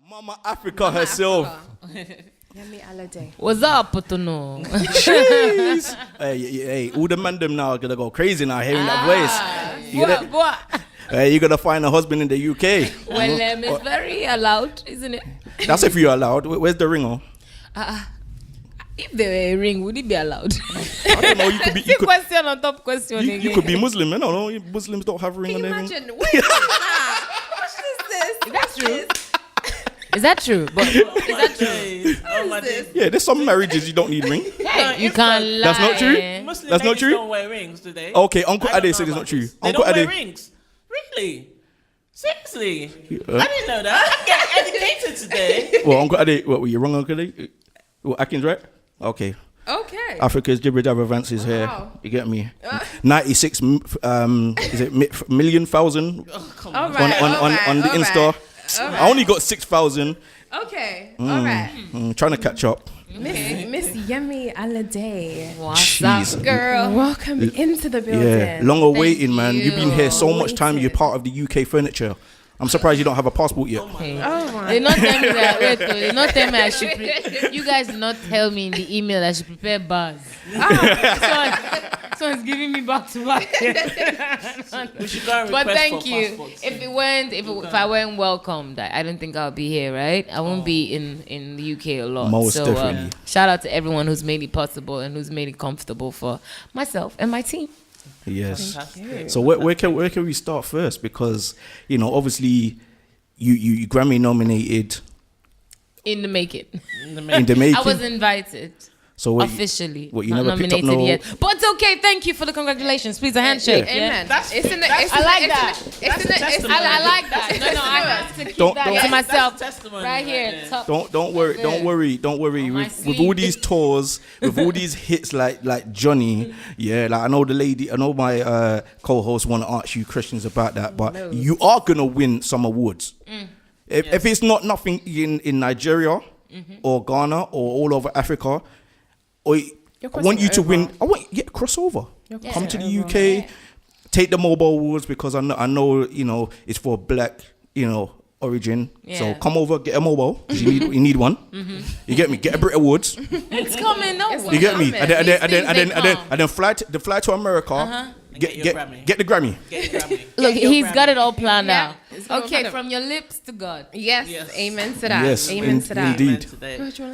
Mama Africa herself. Yemi Alade. What's up, Potono? Jeez. Hey, all the man them now are gonna go crazy now hearing that voice. What? You're gonna find a husband in the UK. Well, it's very allowed, isn't it? That's if you're allowed. Where's the ring on? If there were a ring, would it be allowed? I don't know. You could be. You could, Question on top question again. you could be Muslim. I don't know. Muslims don't have a ring Can you on their ring. imagine? Wait, what is this? That's true. Is that true? But is that true? What is this? Yeah, there's some marriages you don't need ring. Hey, you can't lie. That's not true? Muslim That's not ladies true? don't wear rings, do they? Okay, Uncle I don't Ade know said it's about not true. this. They Uncle don't wear Ade. rings. Really? Seriously? I didn't know that. I'm getting educated today. Well, Uncle Ade, what were you wrong, Uncle Ade? Well, Atkins, right? Okay. Okay. Africa's Jibber Jabber Vance is here. Wow. You get me? 96 million thousand All right. on the Insta. I only got 6,000. Okay. All right. Trying to catch up. Miss Yemi Alade. What's Jeez. up, girl? Welcome into the building. Yeah, long awaiting, man. you. You've been here so much time. You're part of the UK furniture. I'm surprised you don't have a passport yet. Okay. Oh my. They not tell me that. Wait, they not tell me I should. You guys did not tell me in the email I should prepare bars. Someone's giving me back to back. We should go and But request thank for you. passports. If I weren't welcomed, I don't think I'll be here, right? I won't be in the UK a lot. Most so definitely. shout out to everyone who's made it possible and who's made it comfortable for myself and my team. Yes. Fantastic. So where can we start first? Because obviously you Grammy nominated In the making. In the in the making. I was invited. So what, Officially, you not never picked up nominated no. yet, but it's okay. Thank you for the congratulations. Please, a handshake. Amen. That's- It's in the. that's- It's I in like the- that. It's in the. That's a It's in testimony. the. I like that. No, I have to keep Don't- that don't- to myself. That's testimony Right right here. there. Top. Don't worry. On my With sleeve. all these tours, with all these hits like Johnny, yeah. Like I know my co-hosts want to ask you questions about that, but you are gonna win some awards. If it's nothing in Nigeria or Ghana or all over Africa, or I want you to win. I want crossover. Come to the UK, take the mobile awards because I know it's for black origin. So Yeah. come over, get a mobile 'cause you need one. You get me? Get a Brit Awards. It's coming. No, You get me? And These then fly to America. Get your Grammy. Get the Grammy. Get your Grammy. Look, Get your he's Grammy. got it all planned Yeah. out. It's all Okay, kind of- from your lips to God. Yes. Yes. Amen to that. Yes, Amen to that. indeed. Today. Do you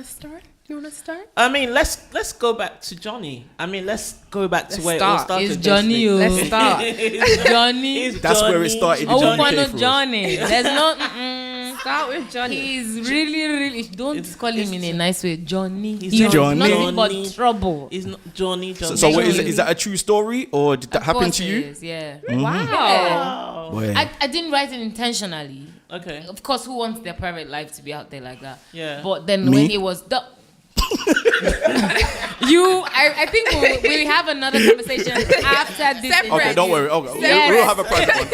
want to start? I mean, let's go back to Johnny. I mean, let's go back to Let's where it all start. started. It's Johnny, basically. oh. Let's start. Johnny. It's That's where it Johnny. started. Oh, Johnny one came of for us. Johnny. There's no. Start with Johnny. He's really. Don't call him in a nice way. Johnny. He's He's Johnny. nothing but Johnny. trouble. It's not Johnny. So Johnny. what, is that a true story or did that Of happen course to it you? is, yeah. Wow. Boy. I didn't write it intentionally. Okay. Of course, who wants their private life to be out there like that? Yeah. But then Me? when it was done. I think we'll have another conversation after this. Separate. Okay, don't worry. Okay, Yes. we'll have a private one.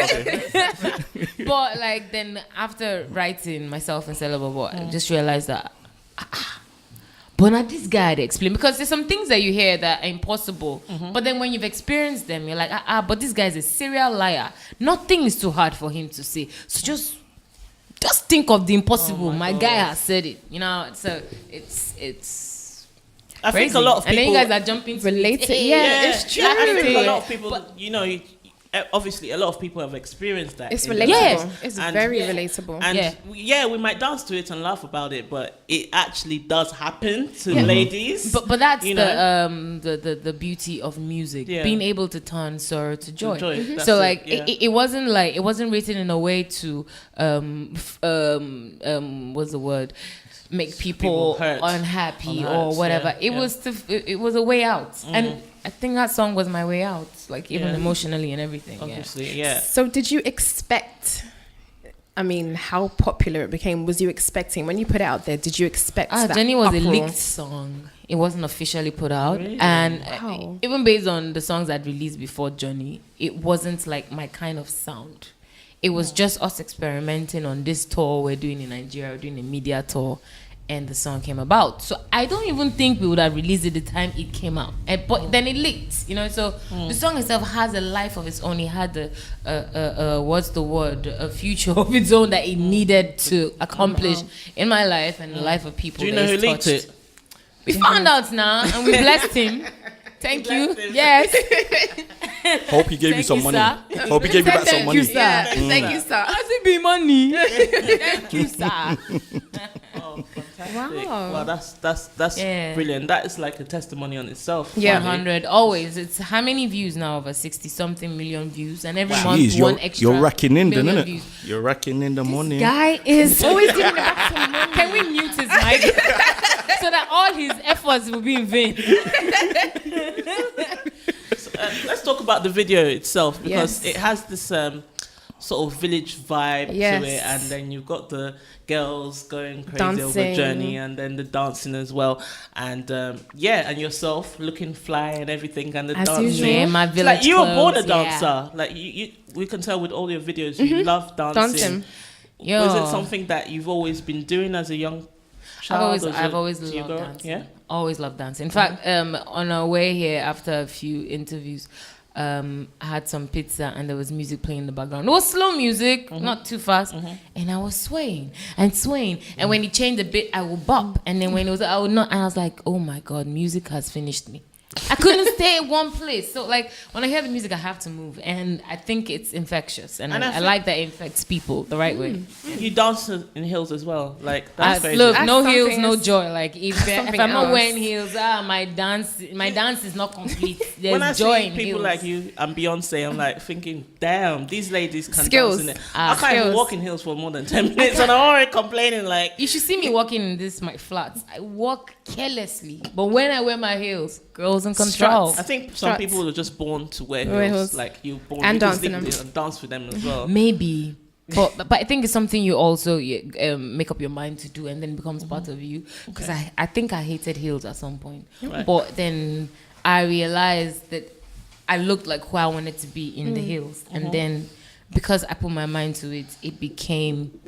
Okay. But like then after writing myself and Celebo, I just realized that but not this guy to explain, because there's some things that you hear that are impossible, but then when you've experienced them, you're like, but this guy's a serial liar. Nothing is too hard for him to say. So just think of the impossible. My guy has said it, so it's I crazy. think a lot of people. And then you guys are jumping to Relate it. it. Yeah, it's true. I think a Yeah. lot of people, obviously, a lot of people have experienced that. It's in relatable. their Yes. lives. It's And- very relatable. And Yeah. we might dance to it and laugh about it, but it actually does happen to ladies. But that's you the beauty of music, Yeah. being able to turn sorrow to joy. That's So it, like yeah. it wasn't written in a way to what's the word, make people hurt. unhappy Hurt, or whatever. yeah, It was a way out, and I think that song was my way out, like even Yeah. emotionally and everything. Obviously, yeah. So did you expect, how popular it became? Was you expecting, when you put it out there, did you expect that Jenny was a uproar? leaked song. It wasn't officially put out. Really? And Wow. even based on the songs I'd released before Johnny, it wasn't like my kind of sound. It was just us experimenting on this tour we're doing in Nigeria. We're doing a media tour. and the song came about. So I don't even think we would have released it the time it came out. But then it leaked, you know. So the song itself has a life of its own. It had a future of its own that it needed to accomplish in my life and the life of people. Do you know who leaked it? We found out now, and we blessed him. Thank you. Yes. Hope he gave you some money. Sir. Hope he gave you back some money. Thank you, sir. Thank you, sir. Has it been money? Thank you, sir. Oh, fantastic. Wow. Well, that's brilliant. That is like a testimony on itself. Yeah. 100 always. It's how many views now? Over 60-something million views, and every month Jeez, one extra. you're racking in, million isn't it? views. You're racking in the money. Guy is always giving back some money. Can we mute his mic so that all his efforts will be in vain? Let's talk about the video itself, because Yes. it has this sort of village vibe Yes. to it, and then you've got the girls going crazy over Dancing. Journey, and then the dancing as well, and and yourself looking fly and everything, and the As dancing. usual. Yeah, my It's village like you were born a clothes, yeah. dancer. Like you, we can tell with all your videos, you love dancing. Dancing. Yo. Was it something that you've always been doing as a young child? I've always do you loved go- dancing. Yeah. Always loved dancing. In fact, on our way here, after a few interviews, I had some pizza and there was music playing in the background. It was slow music, not too fast, and I was swaying and swaying. And when it changed a bit, I would bop, and then when it was, I would not. And I was like, oh my god, music has finished me. I couldn't stay in one place. So like when I hear the music, I have to move, and I think it's infectious, and I like that it infects people the right way. You dance in heels as well. Like that's very Look, That's no heels, something no else. joy. Like if Something I'm not else. wearing heels, my dance is not complete. There's when I joy see in people heels. like you and Beyonce, I'm like thinking, damn, these ladies can Skills. dance in it. Ah, I can't even skills. walk in heels for more than 10 minutes, and I'm already complaining like, You should see me walking in this my flats. I walk carelessly, but when I wear my heels, girls in control. I think some Struts. people are just born to wear Wear heels. heels. Like you born And you can dance in sleep them. with it and dance with them as well. Maybe. But I think it's something you also make up your mind to do, and then becomes part of you. Because I think I hated heels at some point. Right. But then I realized that I looked like who I wanted to be in the heels. And then because I put my mind to it, it became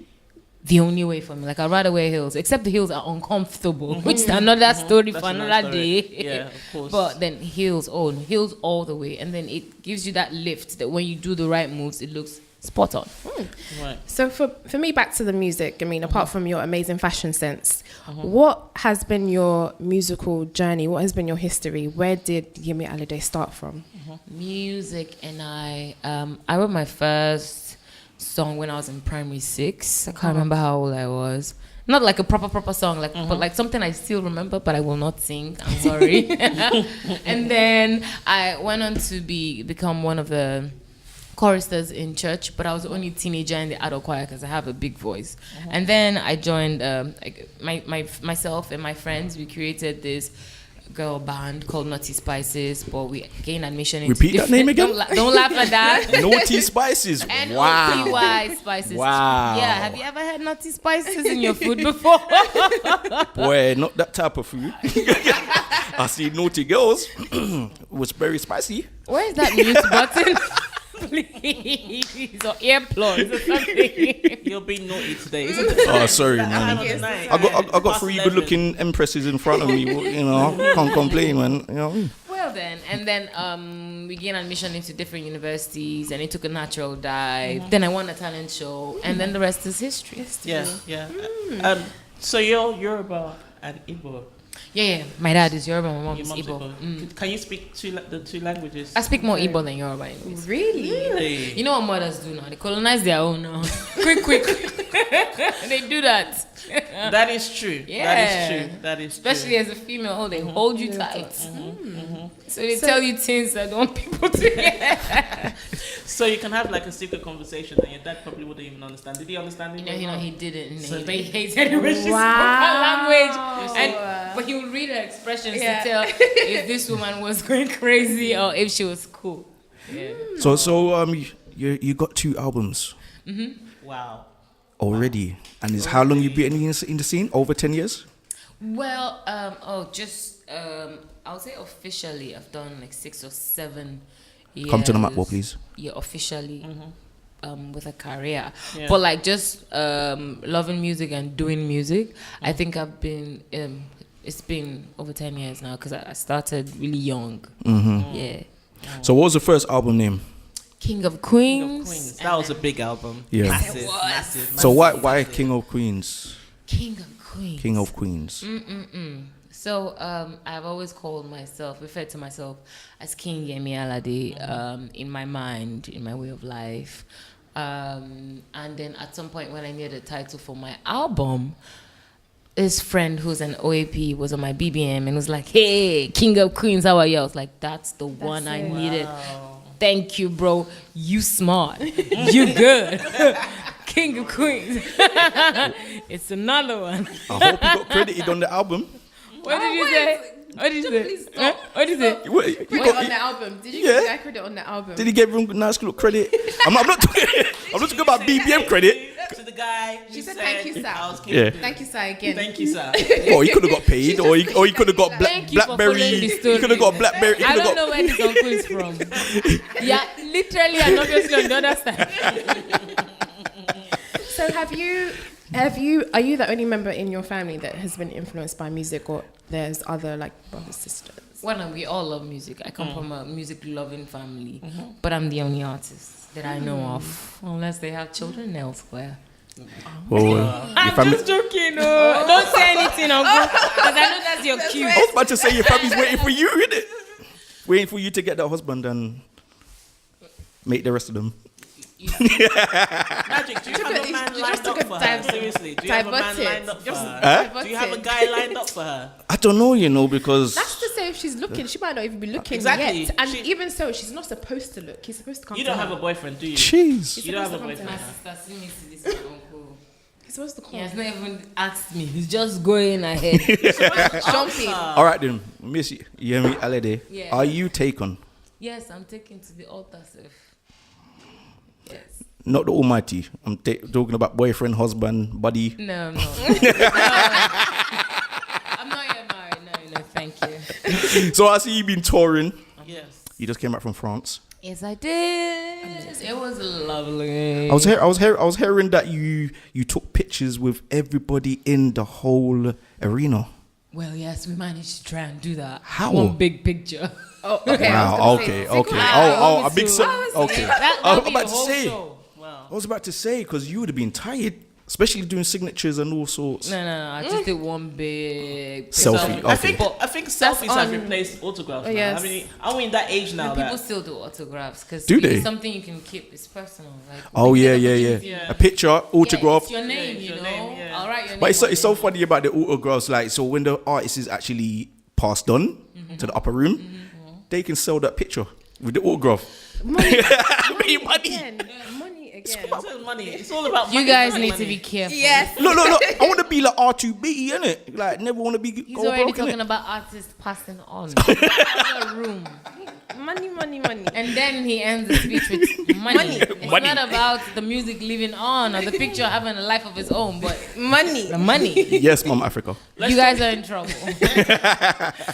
the only way for me. Like I'd rather wear heels, except the heels are uncomfortable, which is another story That's for another another story. day. Yeah, of course. But then heels all the way, and then it gives you that lift that when you do the right moves, it looks spot on. Right. So for me, back to the music, I mean, apart from your amazing fashion sense, what has been your musical journey? What has been your history? Where did Yemi Alade start from? Music, and I wrote my first song when I was in primary 6. I can't remember how old I was. Not like a proper song, like but like something I still remember, but I will not sing. I'm sorry. And then I went on to become one of the choristers in church, but I was the only teenager in the adult choir because I have a big voice. And then I joined myself and my friends. We created this girl band called Naughty Spices, but we gained admission into Repeat that name again? Don't laugh at that. Naughty Spices. Wow. N-O-T-Y Spices. Wow. Yeah, have you ever had Naughty Spices in your food before? Boy, not that type of food. I see naughty girls. Was very spicy. Where is that mute button? Please, or earplugs or something. You're being naughty today, isn't it? Oh, sorry, man. I got Past three 11. good-looking empresses in front of me. You know, can't complain, man. You know. Well then, and then we gained admission into different universities, and it took a natural dive. Then I won a talent show, and then the rest is history. Yeah. So you're Yoruba and Igbo. Yeah. My dad is Yoruba, my mom Your is mom's Igbo. Igbo. Can you speak the two languages? I speak more Igbo than Yoruba anyways. Really? You know what mothers do now? They colonize their own now. quick. They do that. That is true. Yeah. That is Especially true. as a female, they hold you tight. So they tell you things that don't want people to hear. So you can have like a secret conversation and your dad probably wouldn't even understand. Did he understand it? You know, he didn't. So He hated it when she spoke her language. But he would read her expressions to tell if this woman was going crazy or if she was cool. Yeah. So you got 2 albums Wow. already, and is how long you been in the scene? Over 10 years. Well, I would say officially I've done like 6 or 7 years. Come to the mic, please. Yeah, officially. with a career. Yeah. But like just loving music and doing music, I think I've been. It's been over 10 years now because I started really young. Yeah. So what was the first album name? King of King Queens. of Queens. That was a big album. Yeah. Massive. So why King of Queens? King of Queens. King of Queens. So I've always referred to myself as King Yemi Alade in my mind, in my way of life. And then at some point when I needed a title for my album, this friend who's an OAP was on my BBM and was like, hey, King of Queens, how are you? I was like, that's the one I needed. Thank you, bro. You smart. You good. King of Queens. It's another one. I hope you got credited on the album. What did you say? What did you say? Huh? What did you say? Credit on the album. Did you get credit on the album? Did he give him nice little credit? I'm not talking about BBM credit. To the guy. She said, thank you, sir. Yeah. Thank you, sir, again. Thank you, sir. Oh, he could have got paid, or he could have got Thank you for Blackberry. following the He story. could have got Blackberry. I don't know where this uncle is from. Yeah, literally and obviously on the other side. So are you the only member in your family that has been influenced by music, or there's other like brothers, sisters? Well, we all love music. I come from a music-loving family, but I'm the only artist that I know of, unless they have children elsewhere. I'm just joking. No. Don't say anything, uncle, because I know that's your cue. I was about to say your family's waiting for you, isn't it? Waiting for you to get that husband and make the rest of them. Magic, do you have a man lined up for her? Seriously, do you have a man lined up for her? Do you have a guy lined up for her? I don't know, because That's to say, if she's looking, she might not even be looking Exactly. yet. And even so, she's not supposed to look. He's supposed to come. You to don't her. have a boyfriend, do you? jeez. You don't have a supposed to boyfriend. My sister, see me to this uncle. He's supposed to come. He has not even asked me. He's just going ahead. Jumping. All right then, Miss Yemi Alade, Yeah. are you taken? Yes, I'm taken to the altar, sir. Yes. Not the Almighty. I'm talking about boyfriend, husband, buddy. No. I'm not yet married. No, thank you. So I see you been touring. Yes. You just came back from France. Yes, I did. It was lovely. I was hearing that you took pictures with everybody in the whole arena. Well, yes, we managed to try and do that. How? One big picture. Oh, okay. Wow. Okay. Oh, a big. Okay. I was about to say. Wow. I was about to say because you would have been tired, especially doing signatures and all sorts. No. I just did one big Selfie. picture. Okay. I think selfies have replaced autographs now. yes. I mean, are we in that age now? People That still do autographs because Do they? it's something you can keep. It's personal. Like, Oh we yeah. get Yeah. A picture, autograph. it's your name, it's you your know. name, yeah. All right, your name. But it's on so it. funny about the autographs. Like, so when the artist is actually passed on to the upper room, they can sell that picture with the autograph. Money Money. again. Money again. it's money. It's all about money. You guys It's need money. to be careful. Yes. Look. I want to be like R2B, innit? Like, never want to be He's go already broke, talking innit? about artists passing on. Other room. Money. And then he ends the speech with money. It's Money. not about the music living on or the picture having a life of its own, but Money. the money. Yes, Mom Africa. You guys are in trouble.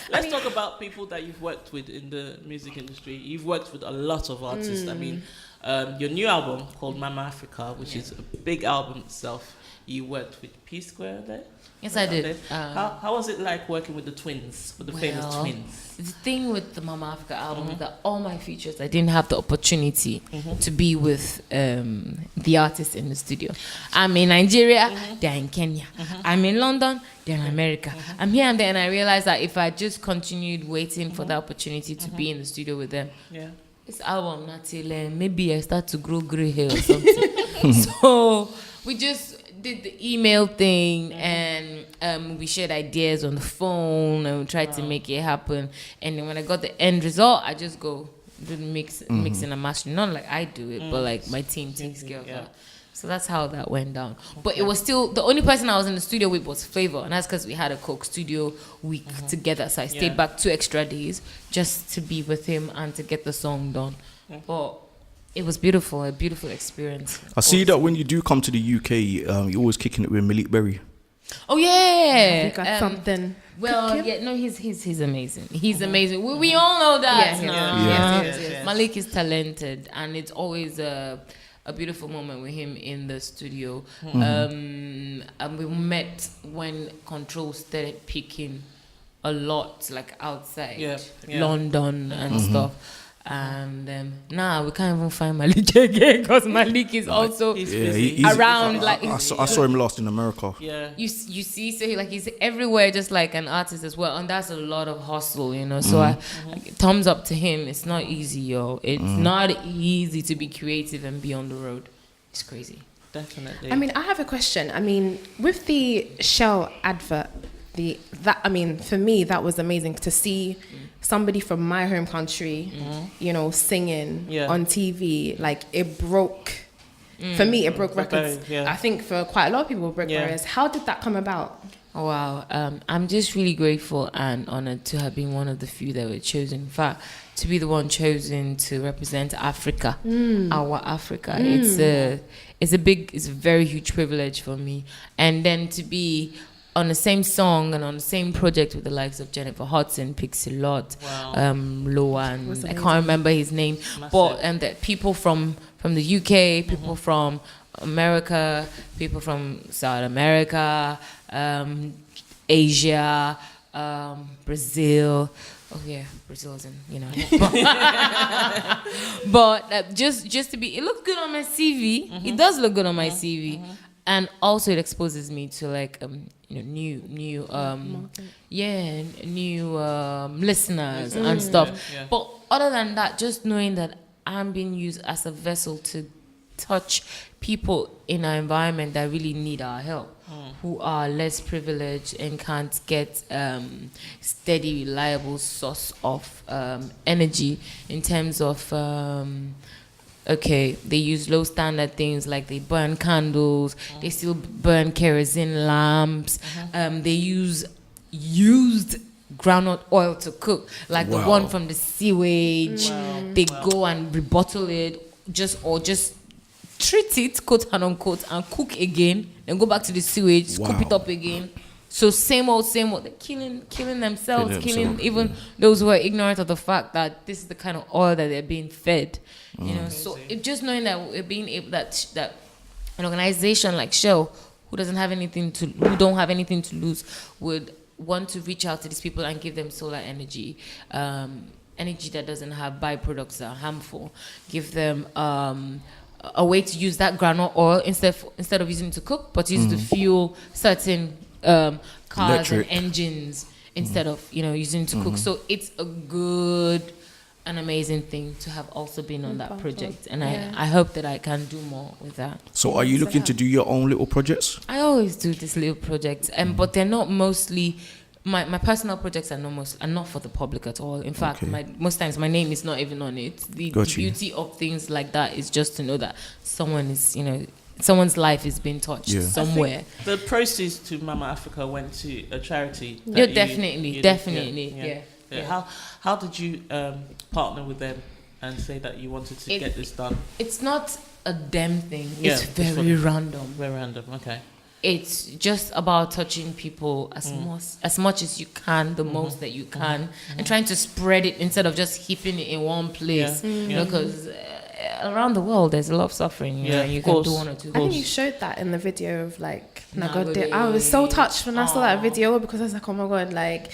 Let's talk about people that you've worked with in the music industry. You've worked with a lot of artists. I mean, your new album called Mama Africa, which is a big album itself. You worked with P Square there. Yes, I did. How was it like working with the twins, with the famous Well, twins? The thing with the Mama Africa album is that all my features, I didn't have the opportunity to be with the artists in the studio. I'm in Nigeria, they're in Kenya. I'm in London, they're in America. I'm here and there, and I realized that if I just continued waiting for the opportunity to be in the studio with them, Yeah. this album not till maybe I start to grow gray hair or something. So we just did the email thing and we shared ideas on the phone and we tried to make it happen. And then when I got the end result, I just go do the mixing and mastering. Not like I do it, but like my team takes care of that. So that's how that went down. But it was still, the only person I was in the studio with was Flavor. And that's because we had a Coke studio week together. So I stayed back 2 extra days just to be with him and to get the song done. But it was beautiful, a beautiful experience. I see that when you do come to the UK, you're always kicking it with Malik Berry. Oh yeah, We got something. Well, cooking? yeah, no, he's amazing. He's amazing. We all know that. Yeah, now. yes, Malik is talented, and it's always a a beautiful moment with him in the studio. Mm-hmm. And we met when Control started peaking a lot, like outside London and stuff. And now we can't even find Malik again because Malik is also around. I saw him last in America. Yeah, you see, so he's everywhere, just like an artist as well, and that's a lot of hustle, you know. So thumbs up to him. It's not easy, yo. It's not easy to be creative and be on the road. It's crazy. Definitely. I mean, I have a question. I mean, with the Shell advert, for me, that was amazing to see somebody from my home country, you know, singing on TV. Like, it broke, for me, it broke records. I think for quite a lot of people, it broke barriers. How did that come about? Oh, wow. I'm just really grateful and honored to have been one of the few that were chosen. In fact, to be the one chosen to represent Africa, our Africa. It's a very huge privilege for me. And then to be on the same song and on the same project with the likes of Jennifer Hudson, Pixie Lott, Loan, I can't remember his name, and that people from the UK, people from America, people from South America, Asia, Brazil. Oh yeah, Brazil isn't, you know. But just to be, it looks good on my CV. It does look good on my CV. And also it exposes me to like new listeners and stuff. Yeah. But other than that, just knowing that I'm being used as a vessel to touch people in our environment that really need our help, who are less privileged and can't get steady, reliable source of energy in terms of they use low standard things like they burn candles, they still burn kerosene lamps, they use used groundnut oil to cook, like the one from the sewage. They go and rebottle it, just treat it, quote and unquote, and cook again, then go back to the sewage, scoop it up again. So same old. They're killing themselves, killing even those who are ignorant of the fact that this is the kind of oil that they're being fed. You know, so just knowing that we're being able that an organization like Shell, who don't have anything to lose, would want to reach out to these people and give them solar energy, energy that doesn't have byproducts that are harmful. Give them a way to use that groundnut oil instead of using it to cook, but use it to fuel certain cars Electric. and engines instead of using it to cook. So it's a good, an amazing thing to have also been on that project, and I hope that I can do more with that. So are you looking to do your own little projects? I always do these little projects, but they're not mostly my personal projects are not for the public at all. In fact, most times my name is not even on it. The beauty of things like that is just to know that someone is, someone's life is being touched somewhere. The proceeds to Mama Africa went to a charity. Yeah, definitely. How did you partner with them and say that you wanted to get this done? It's not a them thing. It's very random. Very random. Okay. It's just about touching people as much as you can, the most that you can, and trying to spread it instead of just keeping it in one place. Because around the world there's a lot of suffering. You can do one or two. I think you showed that in the video of like Nagode. I was so touched when I saw that video, because I was like, oh my god, like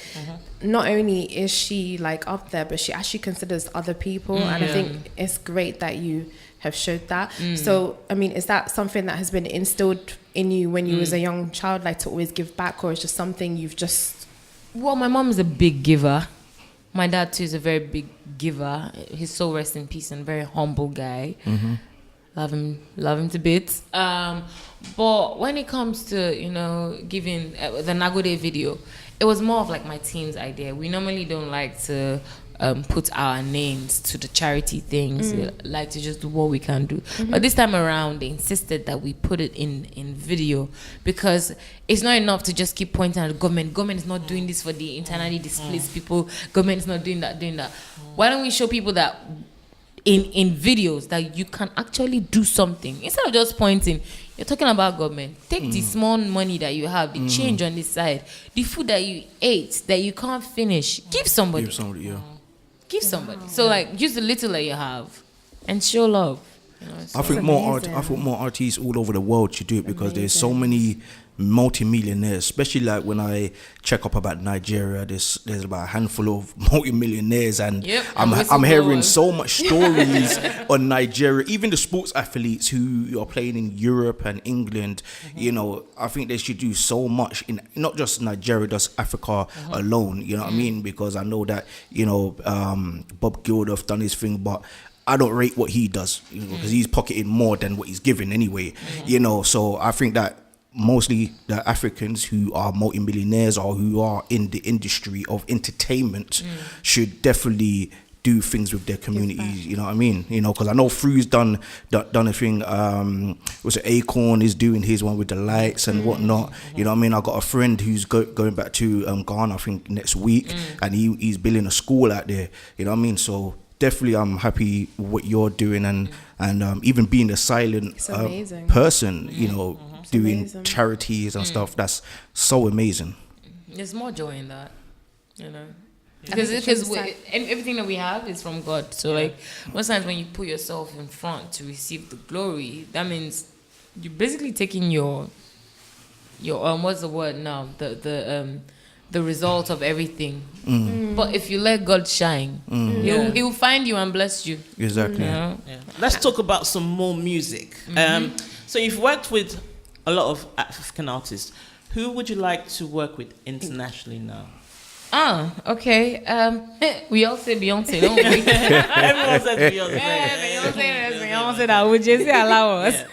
not only is she like up there, but she actually considers other people, and I think it's great that you have showed that. So I mean, is that something that has been instilled in you when you was a young child, like to always give back, or is just something you've just... Well, my mom is a big giver. My dad too is a very big giver. His soul rests in peace, and a very humble guy. Love him to bits. But when it comes to giving the Nagode video, it was more of like my team's idea. We normally don't like to put our names to the charity things. We like to just do what we can do. But this time around, they insisted that we put it in video, because it's not enough to just keep pointing at the government. Government is not doing this for the internally displaced people. Government is not doing that. Why don't we show people that in videos that you can actually do something instead of just pointing? You're talking about government. Take the small money that you have, the change on this side, the food that you ate that you can't finish. Give somebody. Give somebody. So like, use the little that you have and show love. I think more artists all over the world should do it because there's so many multi-millionaires, especially like when I check up about Nigeria, there's about a handful of multi-millionaires, and I'm hearing so much stories on Nigeria, even the sports athletes who are playing in Europe and England. You know, I think they should do so much in not just Nigeria, just Africa alone, you know what I mean? Because I know that, you know, Bob Geldof done his thing, but I don't rate what he does, you know, because he's pocketing more than what he's giving anyway, you know. So I think that mostly the Africans who are multimillionaires or who are in the industry of entertainment should definitely do things with their communities, you know what I mean? You know, because I know Fru's done a thing, was it Acorn is doing his one with the lights and whatnot, you know what I mean? I got a friend who's going back to Ghana, I think next week, and he's building a school out there, you know what I mean? So definitely I'm happy with what you're doing, and even being a silent person, you know, doing charities and stuff. That's so amazing. There's more joy in that, you know, because everything that we have is from God. So like most times when you put yourself in front to receive the glory, that means you're basically taking your what's the word now, the result of everything. But if you let God shine, he will find you and bless you. Exactly. You know? Let's talk about some more music. So you've worked with a lot of African artists. Who would you like to work with internationally now? Okay. We all say Beyonce, don't we? Everyone says Beyonce. Beyonce that would just allow us.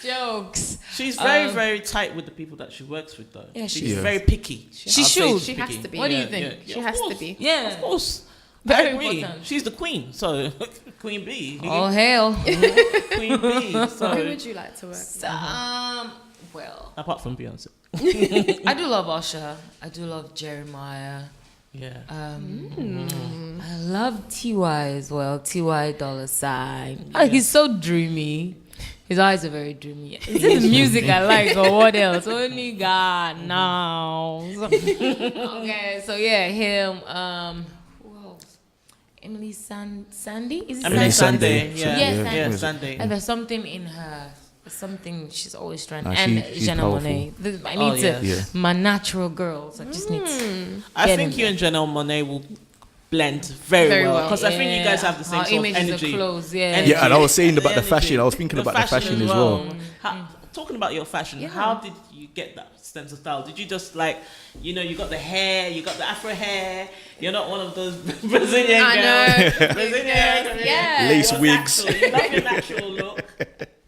Jokes. She's very, very tight with the people that she works with, though. Yeah, she's very picky. She should. She has to be. What do you think? She has to be. Yeah. Of course. Very I agree. important. She's the queen, so Queen B. Oh, hell. Queen B. So Who would you like to work with? Well, apart from Beyonce. I do love Usher. I do love Jeremiah. Yeah. I love T.Y. as well. T.Y. $. Oh, he's so dreamy. His eyes are very dreamy. Is it the music I like or what else? Only God knows. Okay, so yeah, him. Who else? Emily Sandy? Is it Emily Sandy? Sande. Yeah, Sande. And there's something in her. Something she's always trying. She's Janelle Monáe. I need my natural girls. I just need to. I think you and Janelle Monáe will blend very well because I think you guys have the same sort of energy. Clothes, And I was saying about the fashion. I was thinking about the fashion as well. Talking about your fashion, how did you get that sense of style? Did you just like, you know, you got the hair, you got the Afro hair. You're not one of those Brazilian girls. Brazilian yeah. Lace wigs. You love your natural look.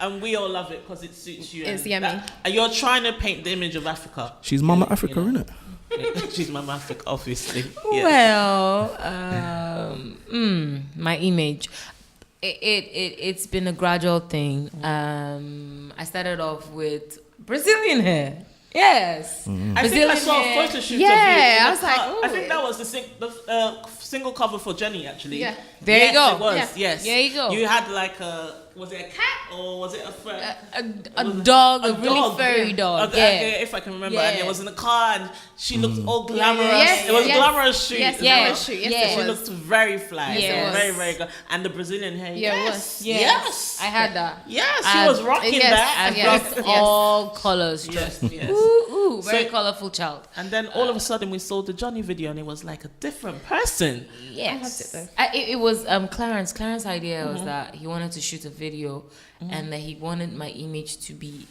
And we all love it because it suits you. It's yummy. And you're trying to paint the image of Africa. She's Mama Africa, isn't it? She's Mama Africa, obviously. Well, my image. It's been a gradual thing. I started off with Brazilian hair. Yes. I think I saw a photo shoot of you. I was like, ooh. I think that was the single cover for Jenny, actually. Yeah. There you go. It was, yes. There you go. You had like was it a cat or was it a dog, a really furry dog. Okay, if I can remember. And it was in the car and she looked all glamorous. Yes, it was a glamorous shoot. Yes, Yes, it She was. looked very fly. Yes. So very, very good. And the Brazilian hair. Yes. I had that. Yes, she was rocking that. I rocked all colors. Trust me. Yes. Ooh, very colorful child. And then all of a sudden we saw the Johnny video and it was like a different person. Yes. It was Clarence. Clarence's idea was that he wanted to shoot a video and that he wanted my image to be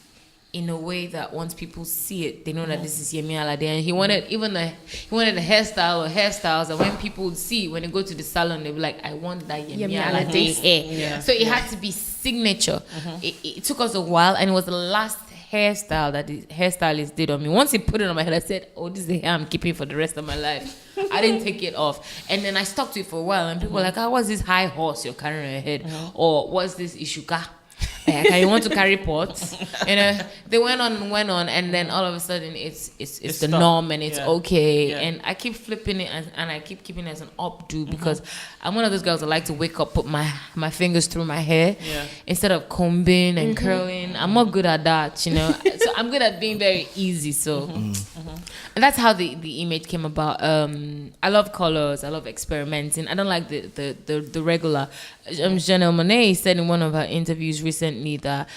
in a way that once people see it, they know that this is Yemi Alade. And he wanted he wanted a hairstyle or hairstyles that when people would see, when they go to the salon, they'll be like, I want that Yemi Alade hair. Yeah. So it had to be signature. It took us a while, and it was the last hairstyle that the hairstylist did on me. Once he put it on my head, I said, oh, this is the hair I'm keeping for the rest of my life. I didn't take it off. And then I stuck to it for a while, and people were like, what's this high horse you're carrying on your head? Or what's this Ishuka? You want to carry pots? You know, they went on, and then all of a sudden it's the norm, and it's okay. Yeah. And I keep flipping it, and I keep keeping it as an updo because I'm one of those girls that like to wake up, put my fingers through my hair instead of combing and curling. I'm not good at that, you know. So I'm good at being very easy. So And that's how the image came about. I love colors. I love experimenting. I don't like the regular. Janelle Monáe said in one of her interviews recently that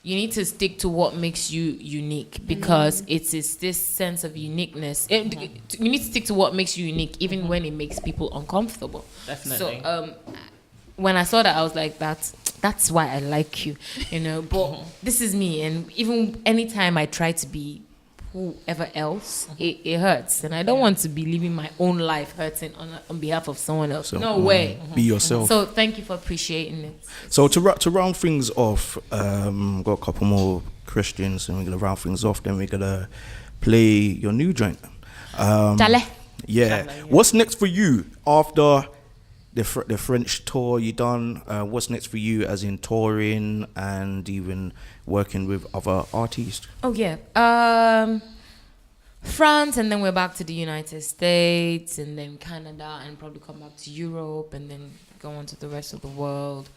you need to stick to what makes you unique, because it's this sense of uniqueness. You need to stick to what makes you unique, even when it makes people uncomfortable. Definitely. So when I saw that, I was like, that's why I like you, you know. But this is me, and even anytime I try to be whoever else, it hurts, and I don't want to be living my own life hurting on behalf of someone else. So, no way. Be yourself. So thank you for appreciating it. So to round things off, got a couple more Christians, and we're gonna round things off. Then we're gonna play your new joint. Chale. Yeah. What's next for you after the French tour you done? What's next for you, as in touring and even working with other artists? Oh yeah, France, and then we're back to the United States, and then Canada, and probably come back to Europe, and then go on to the rest of the world.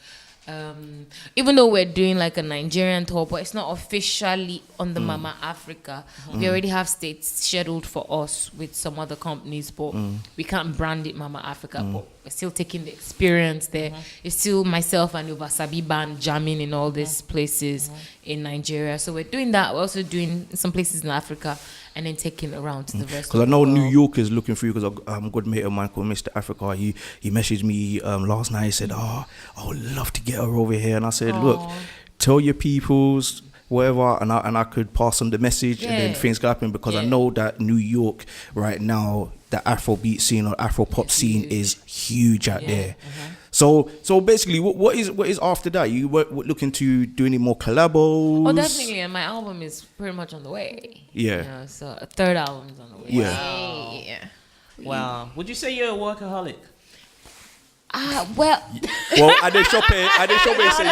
Even though we're doing like a Nigerian tour, but it's not officially on the Mama Africa. We already have states scheduled for us with some other companies, but we can't brand it Mama Africa. But we're still taking the experience there. It's still myself and Uvasabi band jamming in all these places in Nigeria. So we're doing that. We're also doing some places in Africa, and then taking it around to the rest. Because I know New York is looking for you, because I'm a good mate of mine called Mr. Africa. He messaged me last night. He said, I would love to get her over here. And I said, look, tell your peoples, whatever, and I could pass them the message, and then things could happen, because I know that New York right now, the Afrobeat scene or Afro-pop scene is huge out there. So basically, what is after that? You were looking to do any more collabos? Oh, definitely. And my album is pretty much on the way. Yeah. You know, so a third album is on the way. Yeah. Wow. Would you say you're a workaholic? Well, Well, Ade Shoppe said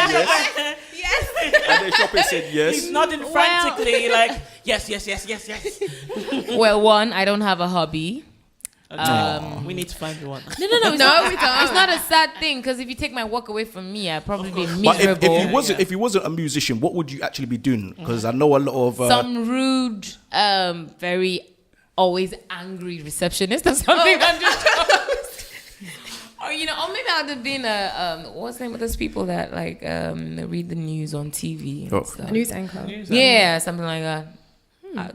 yes. Ade Shoppe said yes. He's nodding frantically, like, yes. well, one, I don't have a hobby. We need to find you one. No, we don't. It's not a sad thing, because if you take my work away from me, I'd probably be But miserable. if you wasn't a musician, what would you actually be doing? Because I know a lot of Some rude, very always angry receptionist or something. I'm just or or maybe I'd have been what's the name of those people that like read the news on TV? And stuff. A news anchor. Yeah, something like that.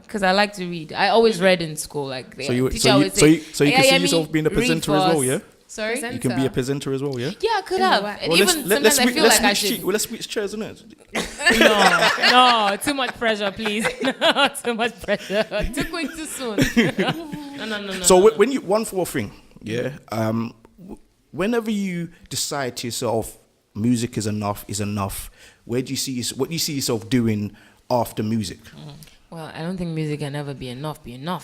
Because I like to read. I always read in school. Like so you can see yourself being a presenter as well, yeah? Sorry, You can be a presenter as well, yeah? Yeah, I could have. And Well, even sometimes I feel like I should. Let's switch chairs, innit? No, too much pressure, please. No, too much pressure. Too quick, too soon. No. So when you one for a thing, yeah. Whenever you decide to yourself, music is enough. What do you see yourself doing after music? Well, I don't think music can ever be enough,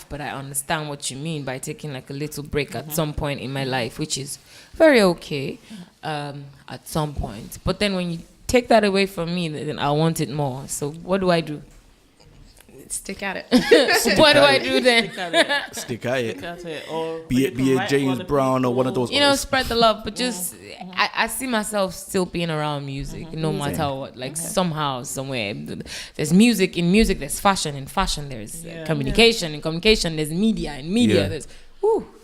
but I understand what you mean by taking like a little break at some point in my life, which is very okay at some point. But then when you take that away from me, then I want it more. So what do I do? Stick at it. What do I do then? Stick at it. Or Be it James Brown or one of those. Spread the love. But just, I see myself still being around music, no matter what. Like somehow, somewhere, there's music. In music, there's fashion. In fashion, there's communication. In communication, there's media. In media, there's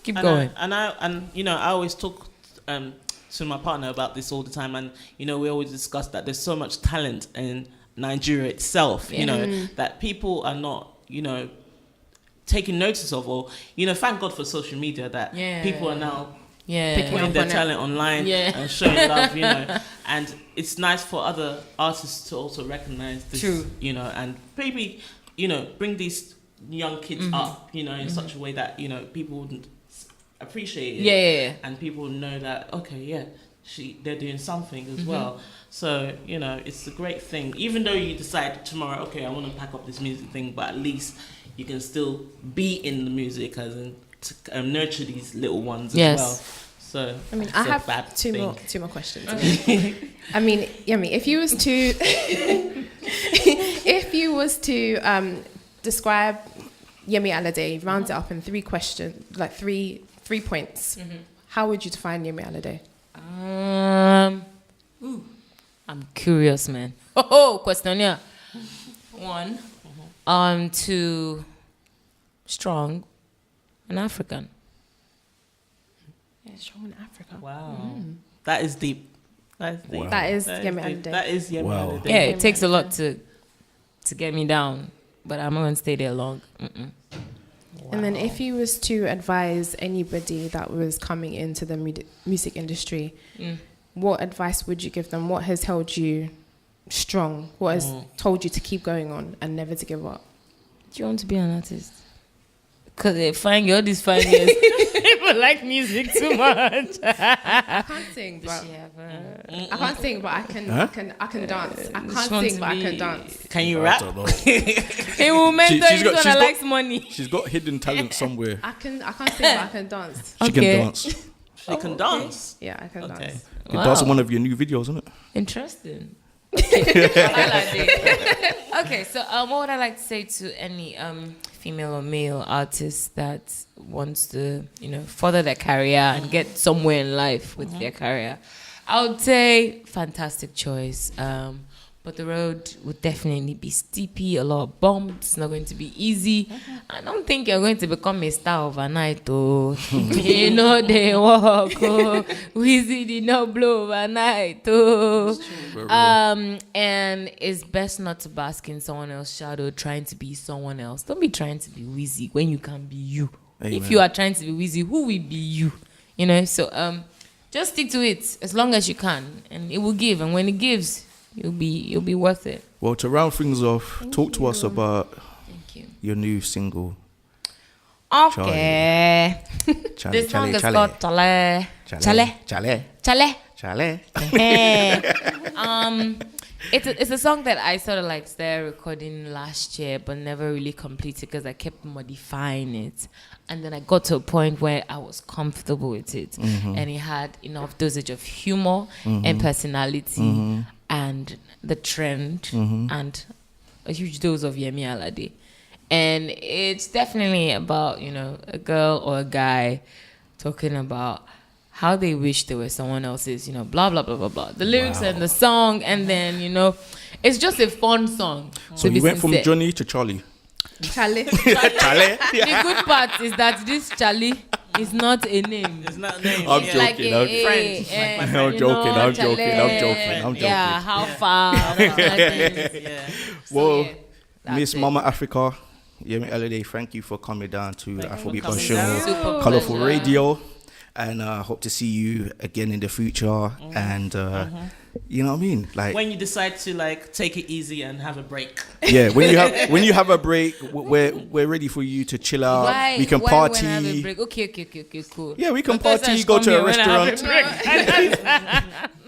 keep going. I always talk to my partner about this all the time, and we always discuss that there's so much talent in Nigeria itself, that people are not, taking notice of, or, thank God for social media that people are now putting their talent online and showing love, and it's nice for other artists to also recognize this, and maybe, bring these young kids up, in such a way that, people wouldn't appreciate it. And people know that, okay, they're doing something as well. So, it's a great thing. Even though you decide tomorrow, okay, I want to pack up this music thing, but at least you can still be in the music as in to nurture these little ones as well. So, I have two more questions. I mean, Yemi, if you was to describe Yemi Alade, round it up in three questions, like three points, how would you define Yemi Alade? I'm curious, man. Question, yeah. One, to strong, and African. Yeah, strong in Africa. Wow. That is deep. That is deep. Wow. That is That Yemi is deep. Alade. That is Yemi Wow. Alade. Yeah, it takes a lot to get me down, but I'm not gonna stay there long. And then if you was to advise anybody that was coming into the music industry, what advice would you give them? What has held you strong? What has told you to keep going on and never to give up? Do you want to be an artist? Because they find all these 5 years. People like music too much. I can't sing, but I can't sing, but I can dance. I can't sing, but I can dance. Can you I rap? don't know. Hey, woman, she's got- she's she's got- likes money. She's got hidden talent somewhere. I can't sing, but I can dance. She Okay. can dance. She can dance. Yeah, I can Okay. dance. You can dance in one of your new videos, isn't it? Interesting. Okay, so what would I like to say to any female or male artist that wants to, further their career and get somewhere in life with their career? I would say fantastic choice. But the road would definitely be steepy, a lot of bumps. It's not going to be easy. I don't think you're going to become a star overnight, oh. They walk, oh. Weezy did not blow overnight, oh. And it's best not to bask in someone else's shadow, trying to be someone else. Don't be trying to be Weezy when you can be you. Amen. If you are trying to be Weezy, who will be you? So just stick to it as long as you can, and it will give. And when it gives, you'll be worth it. Well, to round things off, talk to us about Thank you. your new single. Okay. Charlie, This song is Charlie. called Chale. Chale. Charlie. Chale. Charlie. It's a song that I sort of like started recording last year, but never really completed because I kept modifying it. And then I got to a point where I was comfortable with it, and it had enough dosage of humor and personality and the trend and a huge dose of Yemi Alade. And it's definitely about, a girl or a guy talking about how they wish they were someone else's, blah, blah, blah, blah, blah. The lyrics and the song, and then, it's just a fun song. So you went from Johnny to Charlie. Charlie. Charlie. The good part is that this Charlie is not a name. It's not a name. I'm yeah. joking. Like Friends, like my I'm joking. I'm joking. I'm joking. Yeah, how far? Yeah. Well, that's Miss it. Mama Africa, Yemi Alade, thank you for coming down to Thank you for Afrobeat coming Show, down. Super Colourful pleasure. Radio, and hope to see you again in the future. And you know what I mean, like When you decide to take it easy and have a break. yeah, when you have a break, we're ready for you to chill out. We can Why party. when I have a break? Okay, cool. Yeah, we can Don't tell us party. I Go come to here a when I have a restaurant. break.